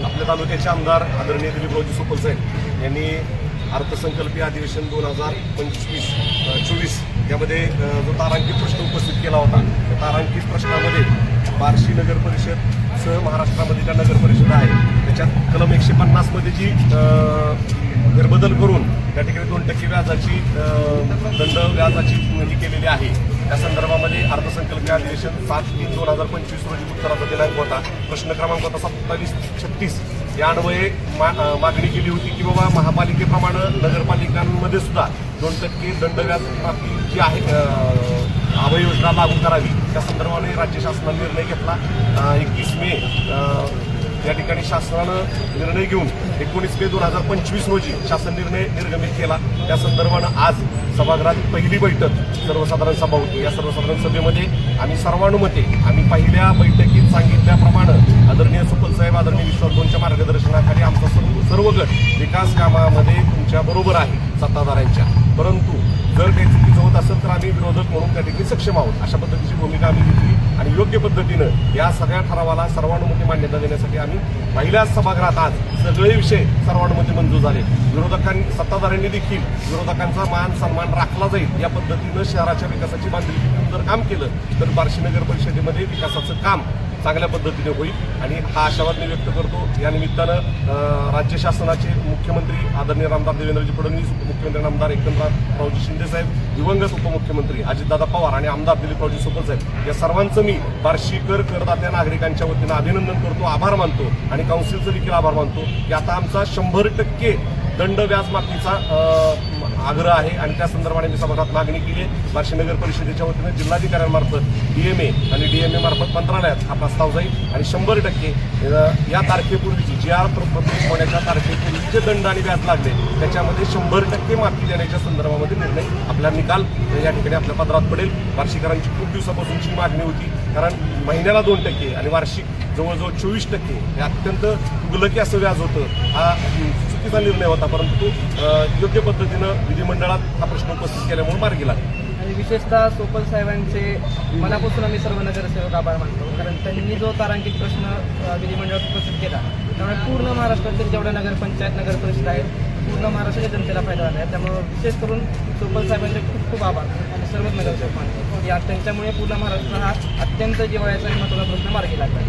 आपल्या तालुक्याचे आमदार आदरणीय दिलीपरावजी सोपल साहेब यांनी अर्थसंकल्पीय अधिवेशन 2025-24 यामध्ये जो तारांकित प्रश्न उपस्थित केला होता, त्या तारांकित प्रश्नामध्ये बार्शी नगर परिषद सह महाराष्ट्रामध्ये ज्या नगर परिषद आहे त्याच्यात कलम 150 मध्ये जी फेरबदल करून त्या ठिकाणी 2% व्याजाची दंड व्याजाची ही केलेली आहे. त्या संदर्भामध्ये अर्थसंकल्पीय अधिवेशन 7/3/2025 रोजी उत्तराचा दिनांक होता. प्रश्न क्रमांक होता 2736 या अन्वये मागणी केली होती की बाबा महापालिकेप्रमाणे नगरपालिकांमध्ये सुद्धा 2% दंड व्याज प्राप्ती जी आहे आवास योजना लागू करावी. त्या संदर्भाने राज्य शासनाने निर्णय घेतला. 21 मे या ठिकाणी शासनानं निर्णय घेऊन 19 मे 2025 रोजी शासन निर्णय निर्गमित केला. त्या संदर्भानं आज सभागृहात पहिली बैठक सर्वसाधारण सभा होती. या सर्वसाधारण सभेमध्ये आम्ही सर्वानुमते आम्ही पहिल्या बैठकीत सांगितल्याप्रमाणे आदरणीय सुपल साहेब आदरणीय विश्वास दोनच्या मार्गदर्शनाखाली आमचा सर्व गट विकास कामामध्ये तुमच्या बरोबर आहे सत्ताधाऱ्यांच्या, परंतु जर काही चुकीचं होत असेल तर आम्ही विरोधक म्हणून त्या ठिकाणी सक्षम आहोत. अशा पद्धतीची भूमिका आम्ही घेतली आणि योग्य पद्धतीनं या सगळ्या ठरावाला सर्वानुमते मान्यता देण्यासाठी आम्ही पहिल्याच सभागृहात आज सगळे विषय सर्वानुमते मंजूर झाले. सत्ताधाऱ्यांनी देखील विरोधकांचा मान सन्मान राखला जाईल या पद्धतीनं शहराच्या विकासाची बांधिलकी घेऊन जर काम केलं तर बार्शी नगर परिषदेमध्ये विकासाचं काम चांगल्या पद्धतीने होईल आणि हा आशावाद मी व्यक्त करतो. या निमित्तानं राज्य शासनाचे मुख्यमंत्री आदरणीय आमदार देवेंद्रजी फडणवीस, उपमुख्यमंत्री आमदार एकनाथरावजी शिंदे साहेब, दिवंगत उपमुख्यमंत्री अजितदादा पवार आणि आमदार दिलीपरावजी सोपल साहेब या सर्वांचं मी बार्शीकर करदात्या नागरिकांच्या वतीनं अभिनंदन करतो, आभार मानतो आणि काउन्सिलचं देखील आभार मानतो की आता आमचा 100% दंड व्याज माफीचा आग्रह आहे आणि त्या संदर्भाने मी सभागृहात मागणी केली आहे. बार्शी नगर परिषदेच्या वतीनं जिल्हाधिकाऱ्यांमार्फत DMA आणि DMA मार्फत मंत्रालयात हा प्रस्ताव जाईल आणि 100% या तारखेपूर्वीची GR पब्लिश होण्याच्या तारखेपूर्वी जे दंड आणि व्याज लागले त्याच्यामध्ये 100% माफी देण्याच्या संदर्भामध्ये निर्णय आपला निकाल या ठिकाणी आपल्या पदरात पडेल. बार्शीकरांची खूप दिवसापासूनची मागणी होती, कारण महिन्याला 2% आणि वार्षिक जवळजवळ 24% हे अत्यंत तुगलकी असं व्याज होतं. हा चुकीचा निर्णय होता, परंतु योग्य पद्धतीनं विधिमंडळात हा प्रश्न उपस्थित केल्यामुळे मार्गी लागला. आणि विशेषतः सोपल साहेबांचे मनापासून आम्ही सर्व नगरसेवक आभार मानतो, कारण त्यांनी जो तारांकित प्रश्न विधिमंडळात उपस्थित केला त्यामुळे पूर्ण महाराष्ट्रातील जेवढ्या नगरपंचायत नगर परिषद आहेत पूर्ण महाराष्ट्राच्या जनतेला फायदा झाला आहे. त्यामुळे विशेष करून सोपल साहेबांचे खूप खूप आभार आणि सर्वच नगरसेवक मानतो. या त्यांच्यामुळे पूर्ण महाराष्ट्र हा अत्यंत जिव्हाळ्याचा आणि महत्त्वाचा प्रश्न मार्गी लागला आहे.